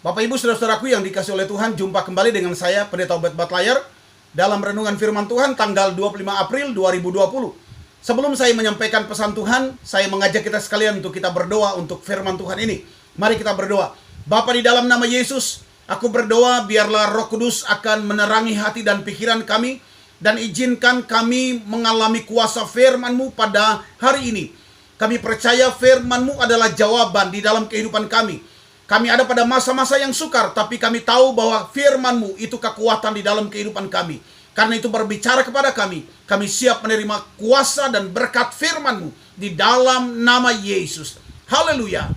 Bapak Ibu saudara-saudaraku yang dikasih oleh Tuhan, jumpa kembali dengan saya Pendeta Obed Batlayer dalam renungan firman Tuhan tanggal 25 April 2020. Sebelum saya menyampaikan pesan Tuhan, saya mengajak kita sekalian untuk kita berdoa untuk firman Tuhan ini. Mari kita berdoa. Bapa, di dalam nama Yesus, aku berdoa biarlah Roh Kudus akan menerangi hati dan pikiran kami, dan izinkan kami mengalami kuasa firman-Mu pada hari ini. Kami percaya firman-Mu adalah jawaban di dalam kehidupan kami. Kami ada pada masa-masa yang sukar, tapi kami tahu bahwa firman-Mu itu kekuatan di dalam kehidupan kami. Karena itu berbicara kepada kami siap menerima kuasa dan berkat firman-Mu di dalam nama Yesus. Haleluya.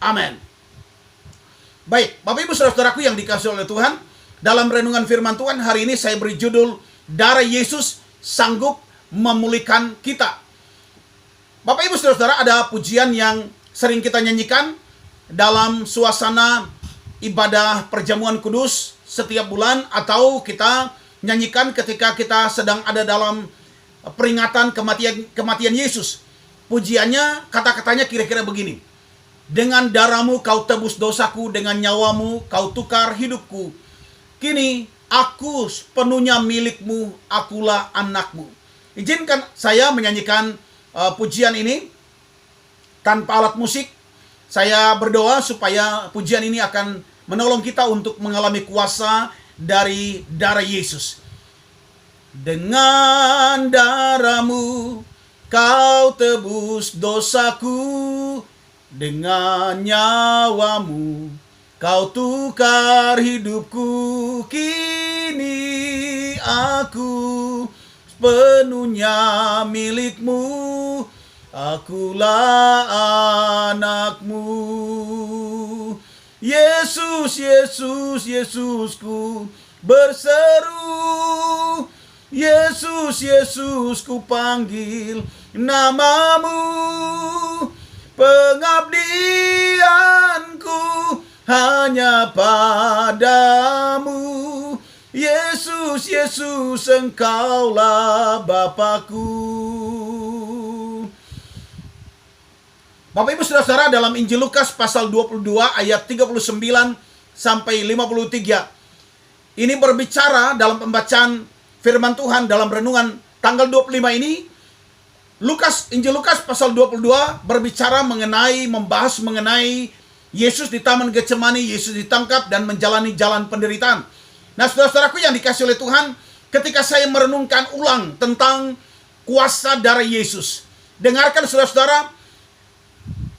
Amin. Baik, Bapak Ibu saudara-saudaraku yang dikasihi oleh Tuhan, dalam renungan firman Tuhan hari ini saya beri judul, Darah Yesus Sanggup Memulihkan Kita. Bapak Ibu saudara-saudara, ada pujian yang sering kita nyanyikan dalam suasana ibadah perjamuan kudus setiap bulan, atau kita nyanyikan ketika kita sedang ada dalam peringatan kematian Yesus. Pujiannya, kata-katanya kira-kira begini: dengan darah-Mu kau tebus dosaku, dengan nyawa-Mu kau tukar hidupku. Kini aku sepenuhnya milik-Mu, akulah anak-Mu. Izinkan saya menyanyikan pujian ini tanpa alat musik. Saya berdoa supaya pujian ini akan menolong kita untuk mengalami kuasa dari darah Yesus. Dengan darah-Mu kau tebus dosaku, dengan nyawa-Mu kau tukar hidupku. Kini aku sepenuhnya milik-Mu, akulah anak-Mu. Yesus, Yesus, Yesusku berseru. Yesus, Yesusku panggil nama-Mu. Pengabdianku hanya padamu. Yesus, Yesus, Engkaulah Bapakku. Bapak Ibu saudara-saudara, dalam Injil Lukas pasal 22 ayat 39 sampai 53. Ini berbicara dalam pembacaan firman Tuhan dalam renungan tanggal 25 ini. Injil Lukas pasal 22 berbicara membahas mengenai Yesus di Taman Getsemani. Yesus ditangkap dan menjalani jalan penderitaan. Nah, saudara-saudaraku yang dikasih oleh Tuhan, ketika saya merenungkan ulang tentang kuasa darah Yesus, dengarkan saudara-saudara,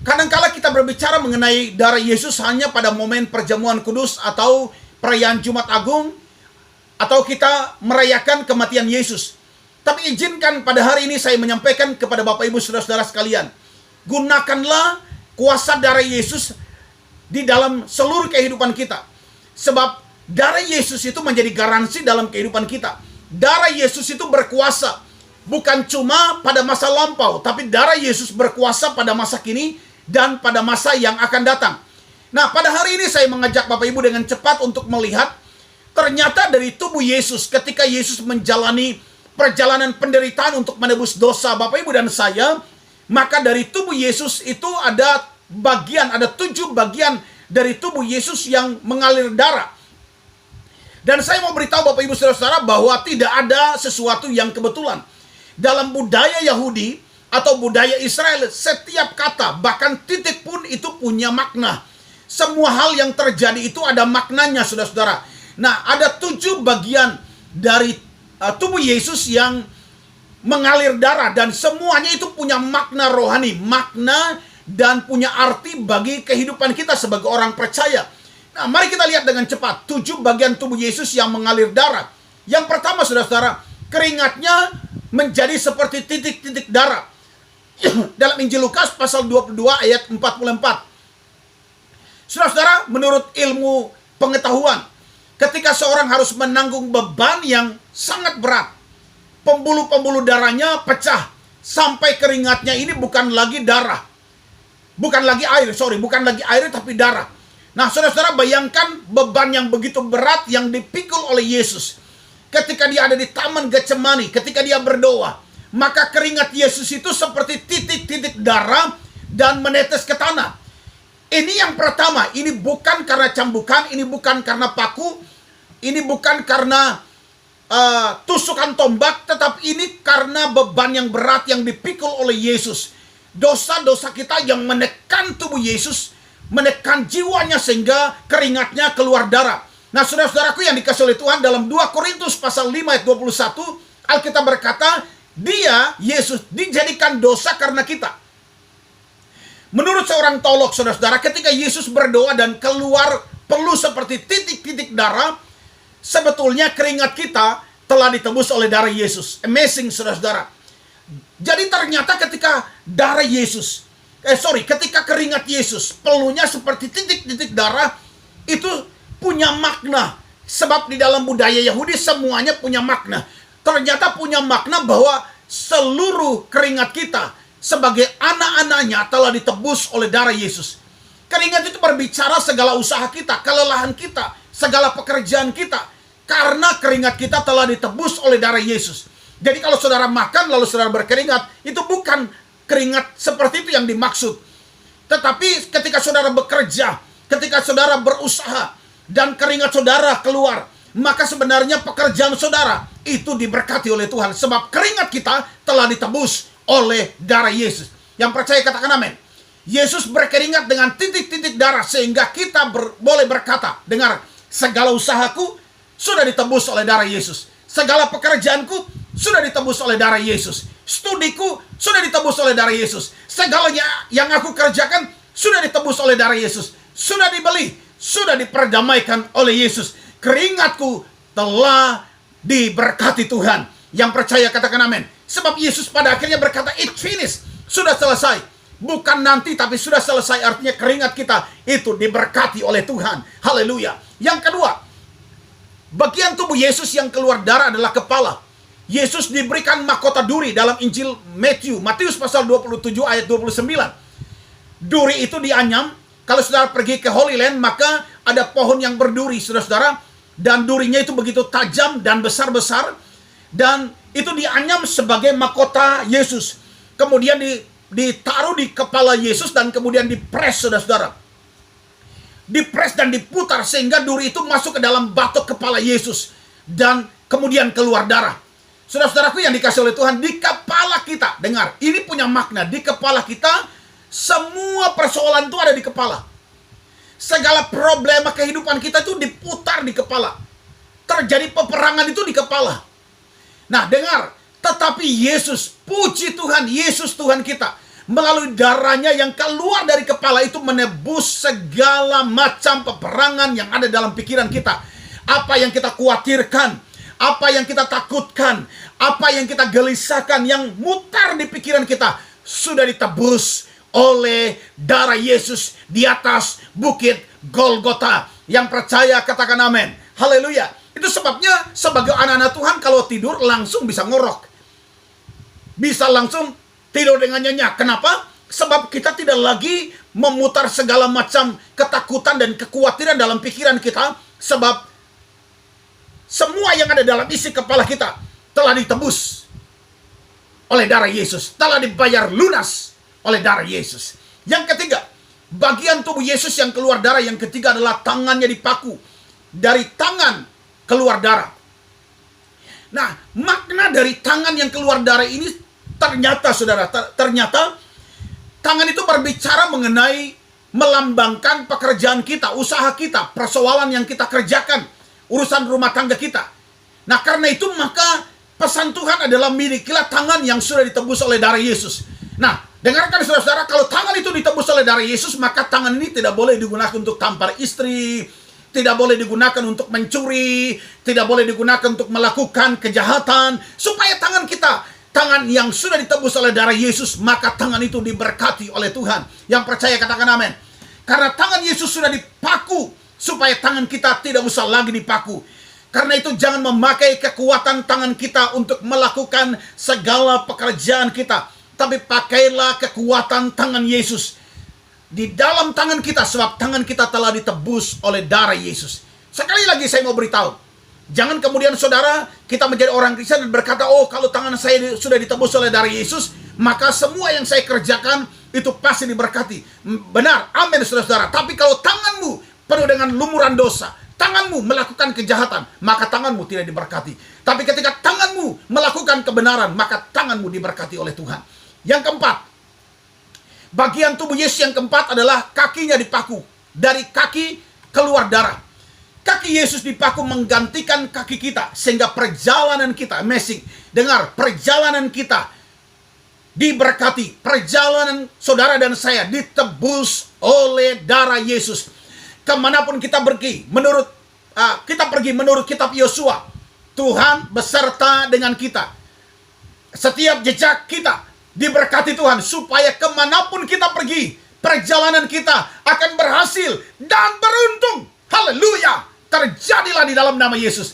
kadangkala kita berbicara mengenai darah Yesus hanya pada momen perjamuan kudus atau perayaan Jumat Agung, atau kita merayakan kematian Yesus. Tapi izinkan pada hari ini saya menyampaikan kepada Bapak Ibu saudara-saudara sekalian, gunakanlah kuasa darah Yesus di dalam seluruh kehidupan kita. Sebab darah Yesus itu menjadi garansi dalam kehidupan kita. Darah Yesus itu berkuasa, bukan cuma pada masa lampau, tapi darah Yesus berkuasa pada masa kini dan pada masa yang akan datang. Nah, pada hari ini saya mengajak Bapak Ibu dengan cepat untuk melihat, ternyata dari tubuh Yesus ketika Yesus menjalani perjalanan penderitaan untuk menebus dosa Bapak Ibu dan saya, maka dari tubuh Yesus itu ada 7 bagian dari tubuh Yesus yang mengalir darah. Dan saya mau beritahu Bapak Ibu saudara-saudara bahwa tidak ada sesuatu yang kebetulan. Dalam budaya Yahudi atau budaya Israel, setiap kata, bahkan titik pun itu punya makna. Semua hal yang terjadi itu ada maknanya, saudara-saudara. Nah, ada 7 bagian dari tubuh Yesus yang mengalir darah, dan semuanya itu punya makna rohani, makna dan punya arti bagi kehidupan kita sebagai orang percaya. Nah, mari kita lihat dengan cepat 7 bagian tubuh Yesus yang mengalir darah. Yang pertama, saudara-saudara, keringatnya menjadi seperti titik-titik darah. Dalam Injil Lukas pasal 22 ayat 44. Saudara-saudara, menurut ilmu pengetahuan, ketika seorang harus menanggung beban yang sangat berat, pembuluh-pembuluh darahnya pecah sampai keringatnya ini bukan lagi darah. Bukan lagi air tapi darah. Nah, saudara-saudara, bayangkan beban yang begitu berat yang dipikul oleh Yesus. Ketika dia ada di Taman Getsemani, ketika dia berdoa, maka keringat Yesus itu seperti titik-titik darah dan menetes ke tanah. Ini yang pertama, ini bukan karena cambukan, ini bukan karena paku, ini bukan karena tusukan tombak, tetapi ini karena beban yang berat yang dipikul oleh Yesus. Dosa-dosa kita yang menekan tubuh Yesus, menekan jiwanya sehingga keringatnya keluar darah. Nah, saudara-saudaraku yang dikasihi oleh Tuhan, dalam 2 Korintus pasal 5 ayat 21, Alkitab berkata, dia, Yesus, dijadikan dosa karena kita. Menurut seorang teolog, saudara-saudara, ketika Yesus berdoa dan keluar perlu seperti titik-titik darah, sebetulnya keringat kita telah ditebus oleh darah Yesus. Amazing, saudara-saudara. Jadi ternyata ketika darah Yesus, ketika keringat Yesus, peluhnya seperti titik-titik darah, itu punya makna. Sebab di dalam budaya Yahudi semuanya punya makna. Ternyata punya makna bahwa seluruh keringat kita sebagai anak-anaknya telah ditebus oleh darah Yesus. Keringat itu berbicara segala usaha kita, kelelahan kita, segala pekerjaan kita. Karena keringat kita telah ditebus oleh darah Yesus. Jadi kalau saudara makan lalu saudara berkeringat, itu bukan keringat seperti itu yang dimaksud. Tetapi ketika saudara bekerja, ketika saudara berusaha, dan keringat saudara keluar, maka sebenarnya pekerjaan saudara itu diberkati oleh Tuhan. Sebab keringat kita telah ditebus oleh darah Yesus. Yang percaya katakan amin. Yesus berkeringat dengan titik-titik darah sehingga kita boleh berkata, dengar, segala usahaku sudah ditebus oleh darah Yesus. Segala pekerjaanku sudah ditebus oleh darah Yesus. Studiku sudah ditebus oleh darah Yesus. Segalanya yang aku kerjakan sudah ditebus oleh darah Yesus. Sudah dibeli, sudah diperdamaikan oleh Yesus. Keringatku telah diberkati Tuhan. Yang percaya katakan amin. Sebab Yesus pada akhirnya berkata, it's finished. Sudah selesai. Bukan nanti tapi sudah selesai. Artinya keringat kita itu diberkati oleh Tuhan. Haleluya. Yang kedua, bagian tubuh Yesus yang keluar darah adalah kepala. Yesus diberikan mahkota duri dalam Injil Matius pasal 27 ayat 29. Duri itu dianyam. Kalau saudara pergi ke Holy Land, maka ada pohon yang berduri, saudara-saudara. Dan durinya itu begitu tajam dan besar-besar. Dan itu dianyam sebagai mahkota Yesus. Kemudian ditaruh di kepala Yesus dan kemudian dipres, saudara-saudara. Dipres dan diputar sehingga duri itu masuk ke dalam batok kepala Yesus. Dan kemudian keluar darah. Saudara-saudaraku yang dikasih oleh Tuhan, di kepala kita, dengar, ini punya makna. Di kepala kita, semua persoalan itu ada di kepala. Segala problema kehidupan kita itu diputar di kepala. Terjadi peperangan itu di kepala. Nah, dengar, tetapi Yesus, puji Tuhan, Yesus Tuhan kita, melalui darahnya yang keluar dari kepala itu menebus segala macam peperangan yang ada dalam pikiran kita. Apa yang kita khawatirkan, apa yang kita takutkan, apa yang kita gelisahkan, yang mutar di pikiran kita, sudah ditebus oleh darah Yesus di atas bukit Golgota. Yang percaya katakan amin. Haleluya. Itu sebabnya sebagai anak-anak Tuhan kalau tidur langsung bisa ngorok. Bisa langsung tidur dengan nyenyak. Kenapa? Sebab kita tidak lagi memutar segala macam ketakutan dan kekhawatiran dalam pikiran kita. Sebab semua yang ada dalam isi kepala kita telah ditebus oleh darah Yesus. Telah dibayar lunas oleh darah Yesus. Yang ketiga, bagian tubuh Yesus yang keluar darah. Yang ketiga adalah tangannya dipaku. Dari tangan keluar darah. Nah, makna dari tangan yang keluar darah ini ternyata, saudara, ternyata tangan itu berbicara mengenai melambangkan pekerjaan kita, usaha kita, persoalan yang kita kerjakan, urusan rumah tangga kita. Nah, karena itu maka pesan Tuhan adalah milikilah tangan yang sudah ditebus oleh darah Yesus. Nah, dengarkan saudara-saudara, kalau tangan itu ditebus oleh darah Yesus, maka tangan ini tidak boleh digunakan untuk tampar istri, tidak boleh digunakan untuk mencuri, tidak boleh digunakan untuk melakukan kejahatan. Supaya tangan kita, tangan yang sudah ditebus oleh darah Yesus, maka tangan itu diberkati oleh Tuhan. Yang percaya katakan amin. Karena tangan Yesus sudah dipaku, supaya tangan kita tidak usah lagi dipaku. Karena itu jangan memakai kekuatan tangan kita untuk melakukan segala pekerjaan kita. Tapi pakailah kekuatan tangan Yesus di dalam tangan kita, sebab tangan kita telah ditebus oleh darah Yesus. Sekali lagi saya mau beritahu, jangan kemudian saudara kita menjadi orang Kristen dan berkata, oh kalau tangan saya sudah ditebus oleh darah Yesus, maka semua yang saya kerjakan itu pasti diberkati. Benar, amin saudara-saudara. Tapi kalau tanganmu penuh dengan lumuran dosa, tanganmu melakukan kejahatan, maka tanganmu tidak diberkati. Tapi ketika tanganmu melakukan kebenaran, maka tanganmu diberkati oleh Tuhan. Yang keempat, bagian tubuh Yesus yang keempat adalah kakinya dipaku. Dari kaki keluar darah. Kaki Yesus dipaku menggantikan kaki kita, sehingga perjalanan kita, amazing. Dengar, perjalanan kita diberkati. Perjalanan saudara dan saya ditebus oleh darah Yesus. Kemanapun kita pergi, menurut kitab Yosua, Tuhan beserta dengan kita. Setiap jejak kita diberkati Tuhan, supaya kemanapun kita pergi, perjalanan kita akan berhasil dan beruntung. Haleluya! Terjadilah di dalam nama Yesus.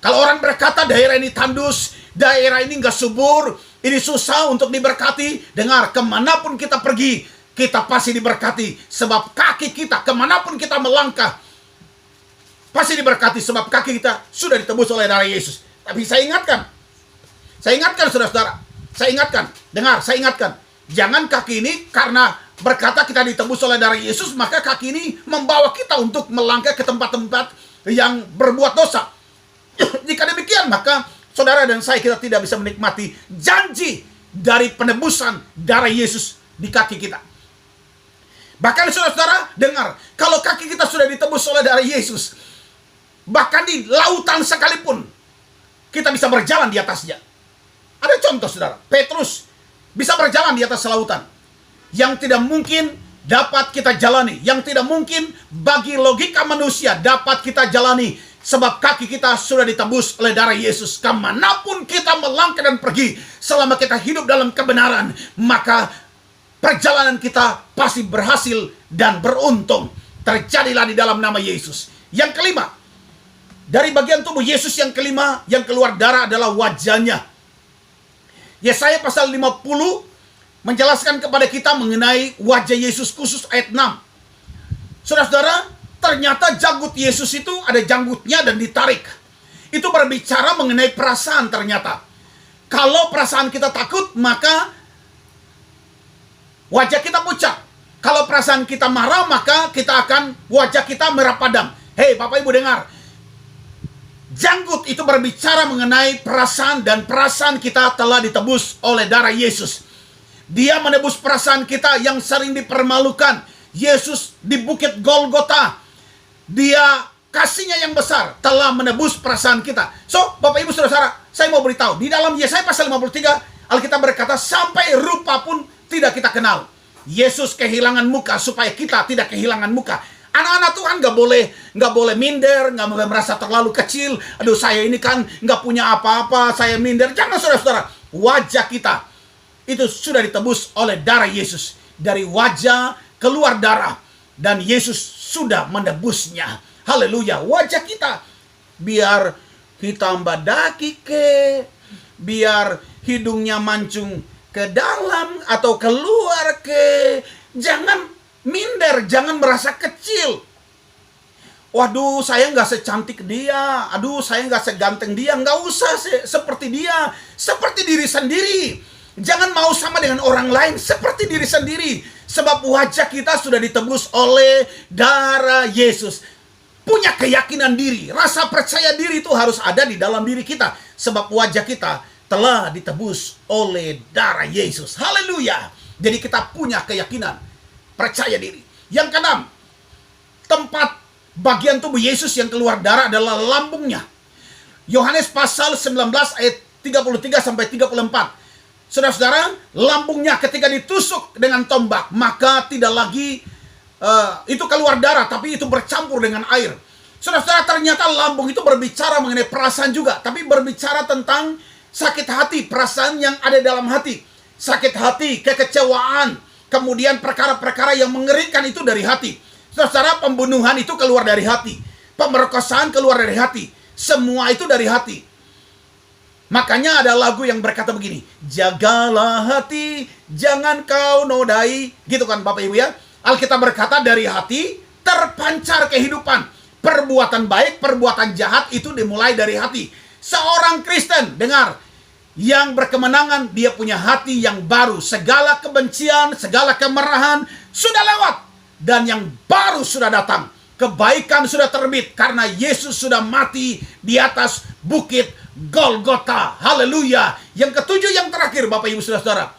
Kalau orang berkata daerah ini tandus, daerah ini nggak subur, ini susah untuk diberkati, dengar, kemanapun kita pergi, kita pasti diberkati. Sebab kaki kita, kemanapun kita melangkah, pasti diberkati. Sebab kaki kita sudah ditebus oleh darah Yesus. Tapi saya ingatkan saudara-saudara, saya ingatkan, dengar, saya ingatkan, jangan kaki ini karena berkata kita ditebus oleh darah Yesus, maka kaki ini membawa kita untuk melangkah ke tempat-tempat yang berbuat dosa. Jika demikian, maka saudara dan saya, kita tidak bisa menikmati janji dari penebusan darah Yesus di kaki kita. Bahkan saudara-saudara, dengar, kalau kaki kita sudah ditebus oleh darah Yesus, bahkan di lautan sekalipun, kita bisa berjalan di atasnya. Ada contoh saudara, Petrus bisa berjalan di atas lautan. Yang tidak mungkin dapat kita jalani, yang tidak mungkin bagi logika manusia dapat kita jalani, sebab kaki kita sudah ditebus oleh darah Yesus. Kemanapun kita melangkah dan pergi, selama kita hidup dalam kebenaran, maka perjalanan kita pasti berhasil dan beruntung. Terjadilah di dalam nama Yesus. Yang kelima, dari bagian tubuh Yesus yang kelima, yang keluar darah adalah wajahnya. Yesaya pasal 50 menjelaskan kepada kita mengenai wajah Yesus, khusus ayat 6. Saudara-saudara, ternyata janggut Yesus itu ada janggutnya dan ditarik. Itu berbicara mengenai perasaan ternyata. Kalau perasaan kita takut, maka wajah kita pucat. Kalau perasaan kita marah, maka wajah kita merah padam. Hei Bapak Ibu dengar, janggut itu berbicara mengenai perasaan, dan perasaan kita telah ditebus oleh darah Yesus. Dia menebus perasaan kita yang sering dipermalukan. Yesus di Bukit Golgota, Dia kasihnya yang besar telah menebus perasaan kita. So, Bapak Ibu Saudara, saya mau beritahu, di dalam Yesaya pasal 53, Alkitab berkata, sampai rupa pun tidak kita kenal. Yesus kehilangan muka supaya kita tidak kehilangan muka. Anak-anak Tuhan nggak boleh minder, nggak boleh merasa terlalu kecil. Aduh, saya ini kan nggak punya apa-apa, saya minder. Jangan saudara-saudara, wajah kita itu sudah ditebus oleh darah Yesus. Dari wajah keluar darah, dan Yesus sudah menebusnya. Haleluya. Wajah kita, biar hitam badaki ke, biar hidungnya mancung ke dalam atau keluar ke, jangan minder, jangan merasa kecil. Waduh, saya nggak secantik dia, aduh saya nggak seganteng dia. Nggak usah seperti dia, seperti diri sendiri. Jangan mau sama dengan orang lain, seperti diri sendiri. Sebab wajah kita sudah ditebus oleh darah Yesus. Punya keyakinan diri, rasa percaya diri itu harus ada di dalam diri kita. Sebab wajah kita telah ditebus oleh darah Yesus. Haleluya. Jadi kita punya keyakinan, percaya diri. Yang keenam, tempat bagian tubuh Yesus yang keluar darah adalah lambungnya. Yohanes pasal 19 ayat 33 sampai 34. Saudara-saudara, lambungnya ketika ditusuk dengan tombak, maka tidak lagi itu keluar darah, tapi itu bercampur dengan air. Saudara-saudara, ternyata lambung itu berbicara mengenai perasaan juga, tapi berbicara tentang sakit hati, perasaan yang ada dalam hati. Sakit hati, kekecewaan, kemudian perkara-perkara yang mengerikan itu dari hati. Saudara-saudara, pembunuhan itu keluar dari hati, pemerkosaan keluar dari hati, semua itu dari hati. Makanya ada lagu yang berkata begini, jagalah hati, jangan kau nodai. Gitu kan Bapak Ibu ya. Alkitab berkata dari hati terpancar kehidupan. Perbuatan baik, perbuatan jahat itu dimulai dari hati. Seorang Kristen, dengar, yang berkemenangan, dia punya hati yang baru. Segala kebencian, segala kemarahan sudah lewat, dan yang baru sudah datang. Kebaikan sudah terbit karena Yesus sudah mati di atas bukit Golgota. Haleluya. Yang ketujuh, yang terakhir, Bapak Ibu Saudara-saudara,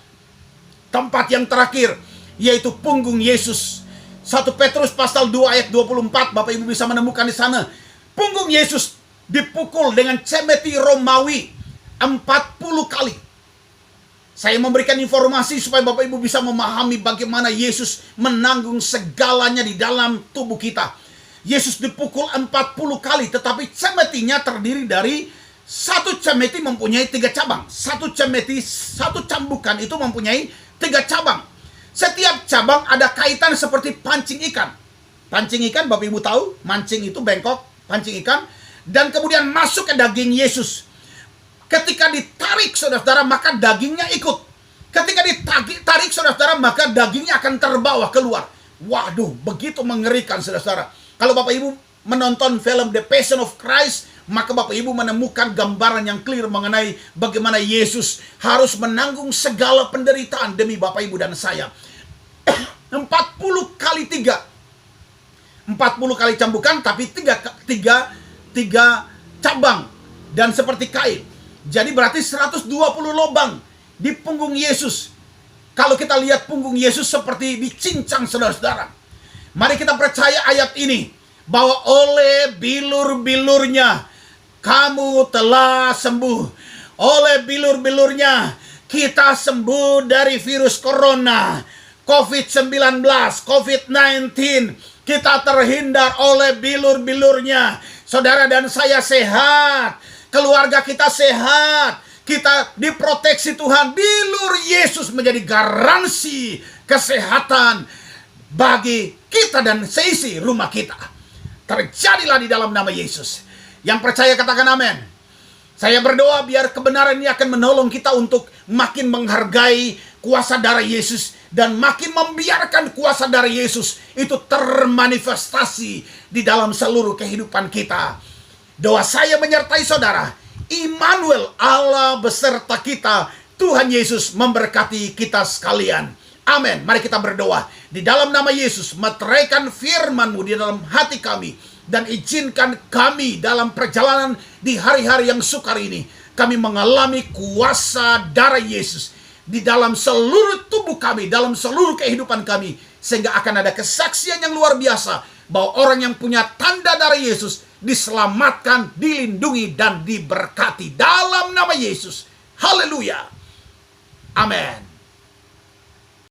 tempat yang terakhir yaitu punggung Yesus. 1 Petrus pasal 2 ayat 24, Bapak Ibu bisa menemukan di sana. Punggung Yesus dipukul dengan cemeti Romawi 40 kali. Saya memberikan informasi supaya Bapak Ibu bisa memahami bagaimana Yesus menanggung segalanya di dalam tubuh kita. Yesus dipukul 40 kali, tetapi cemetinya terdiri dari satu cemeti mempunyai 3 cabang. Satu cemeti, satu cambukan itu mempunyai 3 cabang. Setiap cabang ada kaitan seperti pancing ikan. Pancing ikan, Bapak Ibu tahu, mancing itu bengkok, pancing ikan. Dan kemudian masuk ke daging Yesus. Ketika ditarik, saudara-saudara, maka dagingnya ikut. Ketika ditarik, saudara-saudara, maka dagingnya akan terbawa keluar. Waduh, begitu mengerikan, saudara-saudara. Kalau Bapak Ibu menonton film The Passion of Christ, maka Bapak Ibu menemukan gambaran yang clear mengenai bagaimana Yesus harus menanggung segala penderitaan demi Bapak Ibu dan saya. 40 kali 3. 40 kali cambukan, tapi tiga cabang. Dan seperti kain. Jadi berarti 120 lubang di punggung Yesus. Kalau kita lihat punggung Yesus seperti dicincang, saudara-saudara. Mari kita percaya ayat ini, bahwa oleh bilur-bilurnya kamu telah sembuh. Oleh bilur-bilurnya kita sembuh dari virus corona, COVID-19, COVID-19. Kita terhindar oleh bilur-bilurnya. Saudara dan saya sehat, keluarga kita sehat, kita diproteksi Tuhan. Bilur Yesus menjadi garansi kesehatan bagi kita dan seisi rumah kita. Terjadilah di dalam nama Yesus. Yang percaya katakan amin. Saya berdoa biar kebenaran ini akan menolong kita untuk makin menghargai kuasa darah Yesus, dan makin membiarkan kuasa darah Yesus itu termanifestasi di dalam seluruh kehidupan kita. Doa saya menyertai saudara. Immanuel, Allah beserta kita. Tuhan Yesus memberkati kita sekalian. Amin. Mari kita berdoa. Di dalam nama Yesus, meteraikan firman-Mu di dalam hati kami. Dan izinkan kami dalam perjalanan di hari-hari yang sukar ini, kami mengalami kuasa darah Yesus di dalam seluruh tubuh kami, dalam seluruh kehidupan kami. Sehingga akan ada kesaksian yang luar biasa, bahwa orang yang punya tanda darah Yesus diselamatkan, dilindungi, dan diberkati. Dalam nama Yesus. Haleluya. Amin.